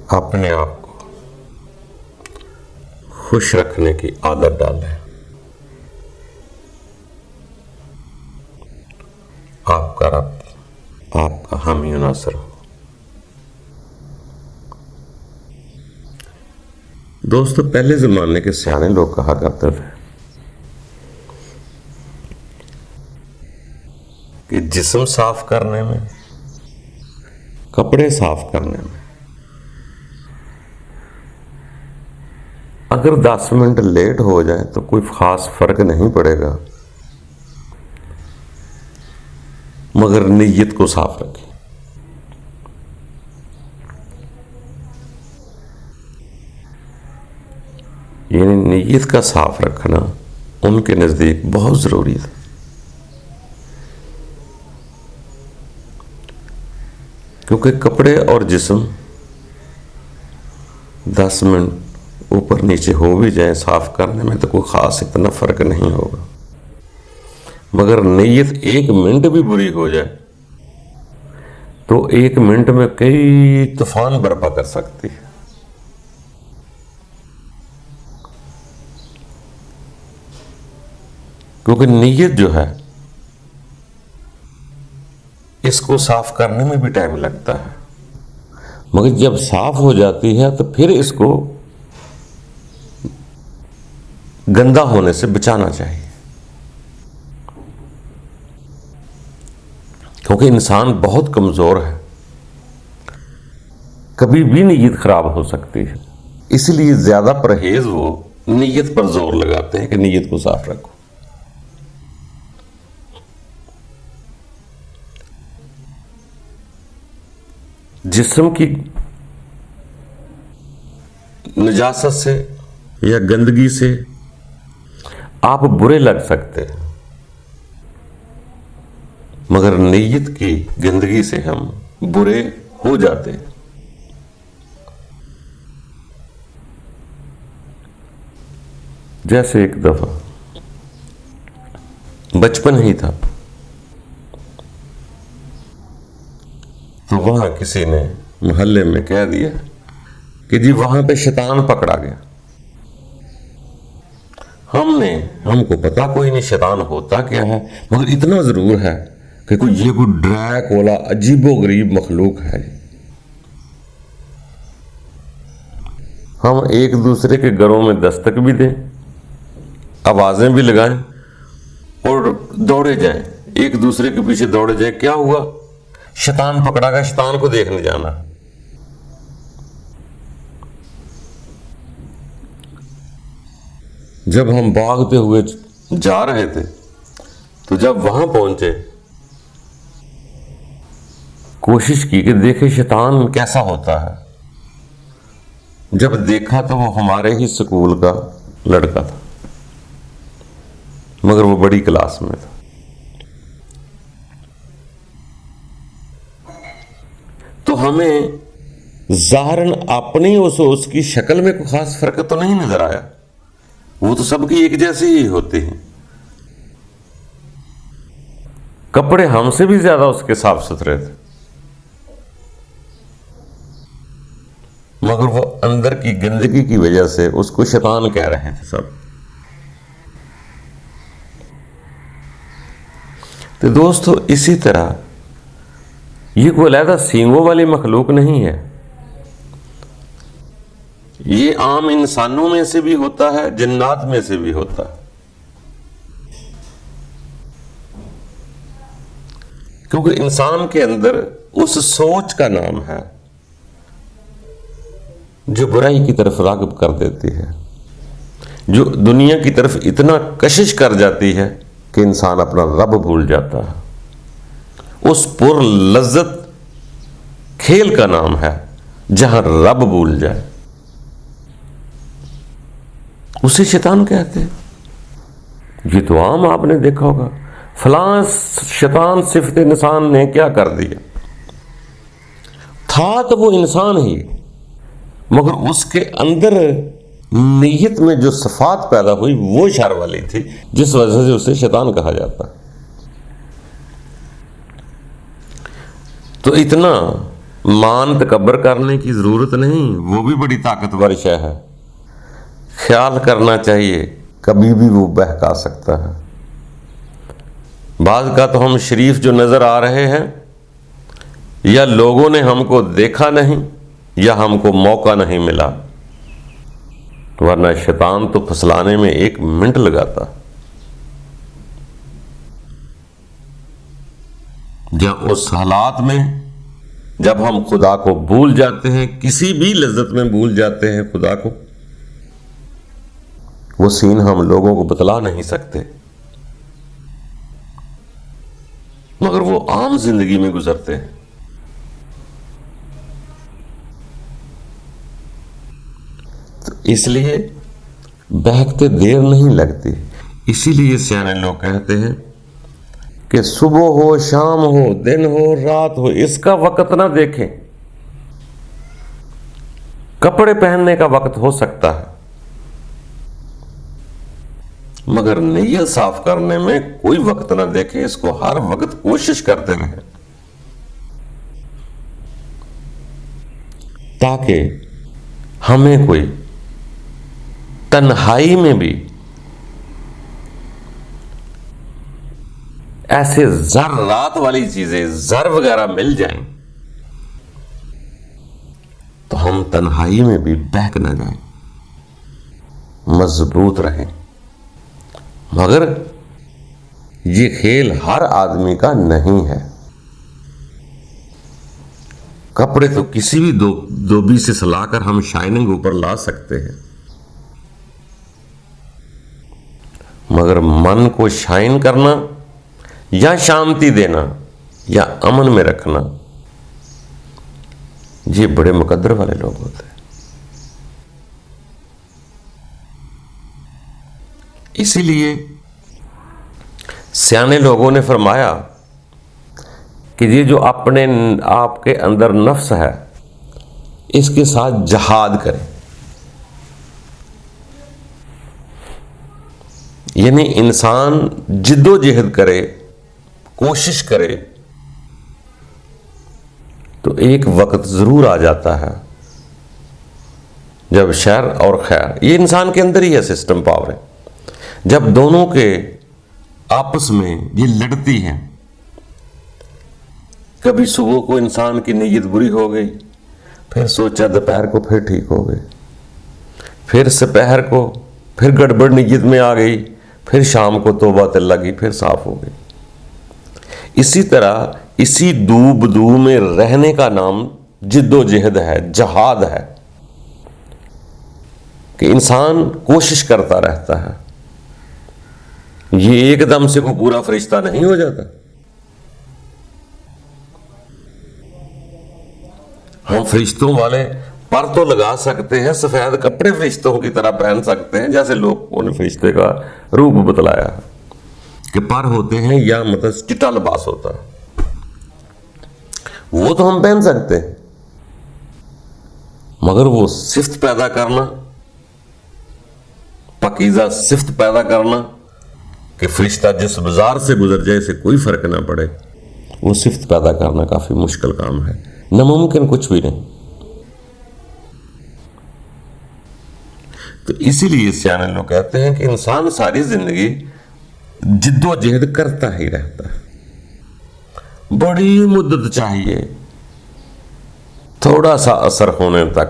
اپنے آپ کو خوش رکھنے کی عادت ڈالیں. آپ کا رب آپ کا حامی و ناصر ہو. دوستو، پہلے زمانے کے سیانے لوگ کہا کرتے تھے کہ جسم صاف کرنے میں، کپڑے صاف کرنے میں اگر 10 منٹ لیٹ ہو جائے تو کوئی خاص فرق نہیں پڑے گا، مگر نیت کو صاف رکھیں. یعنی نیت کا صاف رکھنا ان کے نزدیک بہت ضروری تھا. کیونکہ کپڑے اور جسم 10 منٹ اوپر نیچے ہو بھی جائیں صاف کرنے میں تو کوئی خاص اتنا فرق نہیں ہوگا، مگر نیت 1 منٹ بھی بری ہو جائے تو 1 منٹ میں کئی طوفان برپا کر سکتی ہے. کیونکہ نیت جو ہے اس کو صاف کرنے میں بھی ٹائم لگتا ہے، مگر جب صاف ہو جاتی ہے تو پھر اس کو گندا ہونے سے بچانا چاہیے. کیونکہ انسان بہت کمزور ہے، کبھی بھی نیت خراب ہو سکتی ہے. اس لیے زیادہ پرہیز وہ نیت پر زور لگاتے ہیں کہ نیت کو صاف رکھو. جسم کی نجاست سے یا گندگی سے آپ برے لگ سکتے ہیں، مگر نیت کی گندگی سے ہم برے ہو جاتے ہیں. جیسے ایک دفعہ بچپن ہی تھا تو وہاں کسی نے محلے میں کہہ دیا کہ جی وہاں پہ شیطان پکڑا گیا. ہم کو پتا کوئی نہیں شیطان ہوتا کیا ہے، مگر اتنا ضرور ہے کہ یہ کوئی ڈریک والا عجیب و غریب مخلوق ہے. ہم ایک دوسرے کے گھروں میں دستک بھی دیں، آوازیں بھی لگائیں اور دوڑے جائیں، ایک دوسرے کے پیچھے دوڑے جائیں. کیا ہوا؟ شیطان پکڑا گیا، شیطان کو دیکھنے جانا. جب ہم بھاگتے ہوئے جا رہے تھے تو جب وہاں پہنچے کوشش کی کہ دیکھے شیطان کیسا ہوتا ہے. جب دیکھا تو وہ ہمارے ہی سکول کا لڑکا تھا، مگر وہ بڑی کلاس میں تھا. تو ہمیں ظاہراً اپنی اس کی شکل میں کوئی خاص فرق تو نہیں نظر آیا، وہ تو سب کی ایک جیسی ہی ہوتی ہیں. کپڑے ہم سے بھی زیادہ اس کے صاف ستھرے تھے، مگر وہ اندر کی گندگی کی وجہ سے اس کو شیطان کہہ رہے تھے سب. تو دوستو، اسی طرح یہ کوئی علیحدہ سینگوں والی مخلوق نہیں ہے، یہ عام انسانوں میں سے بھی ہوتا ہے، جنات میں سے بھی ہوتا ہے. کیونکہ انسان کے اندر اس سوچ کا نام ہے جو برائی کی طرف راغب کر دیتی ہے، جو دنیا کی طرف اتنا کشش کر جاتی ہے کہ انسان اپنا رب بھول جاتا ہے. اس پر لذت کھیل کا نام ہے جہاں رب بھول جائے، اسے شیطان کہتے ہیں. یہ تو عام آپ نے دیکھا ہوگا، فلاں شیطان صفت انسان نے کیا کر دیا. تھا تو وہ انسان ہی، مگر اس کے اندر نیت میں جو صفات پیدا ہوئی وہ شر والی تھی، جس وجہ سے اسے شیطان کہا جاتا ہے. تو اتنا مان تکبر کرنے کی ضرورت نہیں، وہ بھی بڑی طاقتور شے ہے۔ خیال کرنا چاہیے، کبھی بھی وہ بہکا سکتا ہے۔ بعض کا تو ہم شریف جو نظر آ رہے ہیں، یا لوگوں نے ہم کو دیکھا نہیں یا ہم کو موقع نہیں ملا، ورنہ شیطان تو پھسلانے میں 1 منٹ لگاتا۔ یا اس حالات میں جب ہم خدا کو بھول جاتے ہیں، کسی بھی لذت میں بھول جاتے ہیں خدا کو، وہ سین ہم لوگوں کو بتلا نہیں سکتے، مگر وہ عام زندگی میں گزرتے ہیں۔ تو اس لیے بہکتے دیر نہیں لگتی۔ اسی لیے سیانے لوگ کہتے ہیں کہ صبح ہو، شام ہو، دن ہو، رات ہو، اس کا وقت نہ دیکھیں۔ کپڑے پہننے کا وقت ہو سکتا ہے، مگر نیت صاف کرنے میں کوئی وقت نہ دیکھیں، اس کو ہر وقت کوشش کرتے رہیں، تاکہ ہمیں کوئی تنہائی میں بھی ایسے ذرات والی چیزیں، زر وغیرہ مل جائیں تو ہم تنہائی میں بھی بہک نہ جائیں، مضبوط رہیں۔ مگر یہ کھیل ہر آدمی کا نہیں ہے۔ کپڑے تو کسی بھی دوبی سے سلا کر ہم شائننگ اوپر لا سکتے ہیں، مگر من کو شائن کرنا یا شانتی دینا یا امن میں رکھنا، یہ بڑے مقدر والے لوگ ہوتے ہیں۔ اسی لیے سیانے لوگوں نے فرمایا کہ یہ جو اپنے آپ کے اندر نفس ہے، اس کے ساتھ جہاد کرے، یعنی انسان جد و جہد کرے، کوشش کرے، تو ایک وقت ضرور آ جاتا ہے جب شر اور خیر، یہ انسان کے اندر ہی ہے سسٹم پاور ہے، جب دونوں کے آپس میں یہ لڑتی ہیں۔ کبھی صبح کو انسان کی نیت بری ہو گئی، پھر سوچا دوپہر کو پھر ٹھیک ہو گئی، پھر سپہر کو پھر گڑبڑ نیت میں آ گئی، پھر شام کو توبہ تل لگی، پھر صاف ہو گئی۔ اسی طرح اسی دو بدو میں رہنے کا نام جد و جہد ہے، جہاد ہے، کہ انسان کوشش کرتا رہتا ہے۔ یہ ایک دم سے کوئی پورا فرشتہ نہیں ہو جاتا۔ ہم فرشتوں والے پر تو لگا سکتے ہیں، سفید کپڑے فرشتوں کی طرح پہن سکتے ہیں، جیسے لوگوں نے فرشتے کا روپ بتلایا کہ پر ہوتے ہیں یا مطلب چٹا لباس ہوتا ہے، وہ تو ہم پہن سکتے ہیں، مگر وہ صفت پیدا کرنا، پاکیزہ صفت پیدا کرنا کہ فرشتہ جس بازار سے گزر جائے اسے کوئی فرق نہ پڑے، وہ صفت پیدا کرنا کافی مشکل کام ہے، ناممکن کچھ بھی نہیں۔ تو اسی لیے سیانے لوگ کہتے ہیں کہ انسان ساری زندگی جد و جہد کرتا ہی رہتا ہے، بڑی مدت چاہیے تھوڑا سا اثر ہونے تک،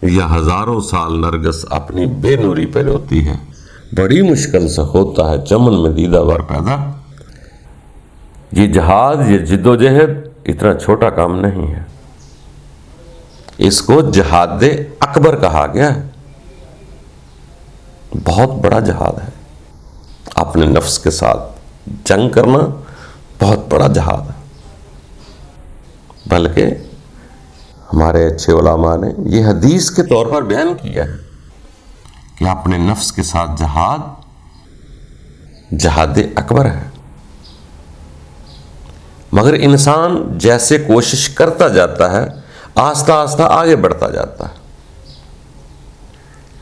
یا ہزاروں سال نرگس اپنی بے نوری پہ ہوتی ہے، بڑی مشکل سے ہوتا ہے چمن میں دیدہ بار پیدا۔ یہ جہاد، یہ جد و جہد اتنا چھوٹا کام نہیں ہے، اس کو جہاد اکبر کہا گیا ہے، بہت بڑا جہاد ہے۔ اپنے نفس کے ساتھ جنگ کرنا بہت بڑا جہاد ہے، بلکہ ہمارے اچھے علماء نے یہ حدیث کے طور پر بیان کیا ہے کہ اپنے نفس کے ساتھ جہاد اکبر ہے۔ مگر انسان جیسے کوشش کرتا جاتا ہے، آہستہ آہستہ آگے بڑھتا جاتا ہے،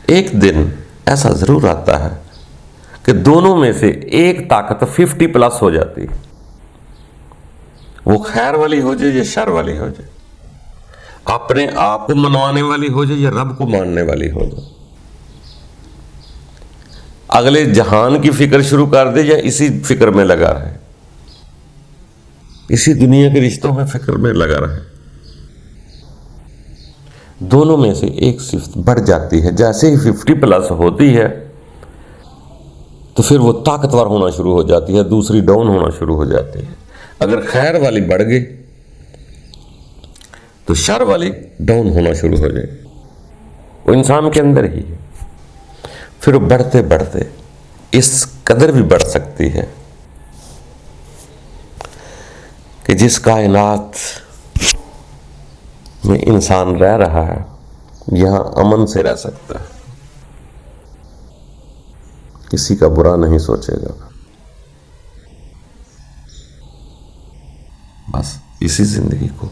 ایک دن ایسا ضرور آتا ہے کہ دونوں میں سے ایک طاقت 50+ ہو جاتی ہے، وہ خیر والی ہو جائے یا شر والی ہو جائے، اپنے آپ کو منوانے والی ہو جائے یا رب کو ماننے والی ہو جائے، اگلے جہان کی فکر شروع کر دے یا اسی فکر میں لگا رہے، اسی دنیا کے رشتوں میں فکر میں لگا رہے، دونوں میں سے ایک صفت بڑھ جاتی ہے، جیسے ہی 50+ ہوتی ہے تو پھر وہ طاقتور ہونا شروع ہو جاتی ہے، دوسری ڈاؤن ہونا شروع ہو جاتی ہے۔ اگر خیر والی بڑھ گئی تو شر والی ڈاؤن ہونا شروع ہو جائے، وہ انسان کے اندر ہی ہے۔ پھر وہ بڑھتے بڑھتے اس قدر بھی بڑھ سکتی ہے کہ جس کائنات میں انسان رہ رہا ہے یہاں امن سے رہ سکتا ہے، کسی کا برا نہیں سوچے گا، بس اسی زندگی کو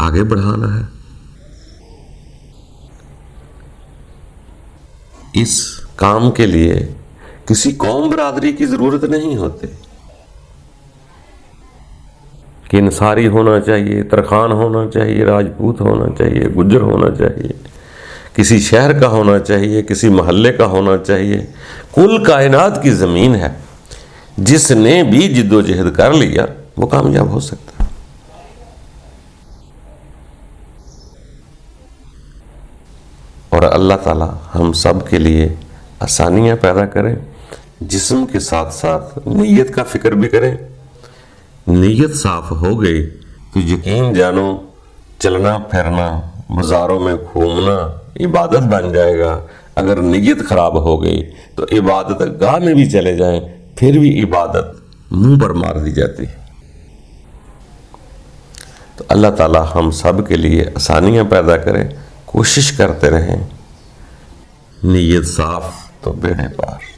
آگے بڑھانا ہے۔ اس کام کے لیے کسی قوم برادری کی ضرورت نہیں ہوتی کہ انصاری ہونا چاہیے، ترخان ہونا چاہیے، راجپوت ہونا چاہیے، گجر ہونا چاہیے، کسی شہر کا ہونا چاہیے، کسی محلے کا ہونا چاہیے۔ کل کائنات کی زمین ہے، جس نے بھی جد و جہد کر لیا وہ کامیاب ہو سکتا ہے۔ اور اللہ تعالی ہم سب کے لیے آسانیاں پیدا کریں، جسم کے ساتھ ساتھ نیت کا فکر بھی کریں۔ نیت صاف ہو گئی تو یقین جانو چلنا پھرنا، بازاروں میں گھومنا عبادت بن جائے گا۔ اگر نیت خراب ہو گئی تو عبادت گاہ میں بھی چلے جائیں پھر بھی عبادت منہ پر مار دی جاتی ہے۔ تو اللہ تعالی ہم سب کے لیے آسانیاں پیدا کرے، کوشش کرتے رہیں، نیت صاف تو بیڑے پار۔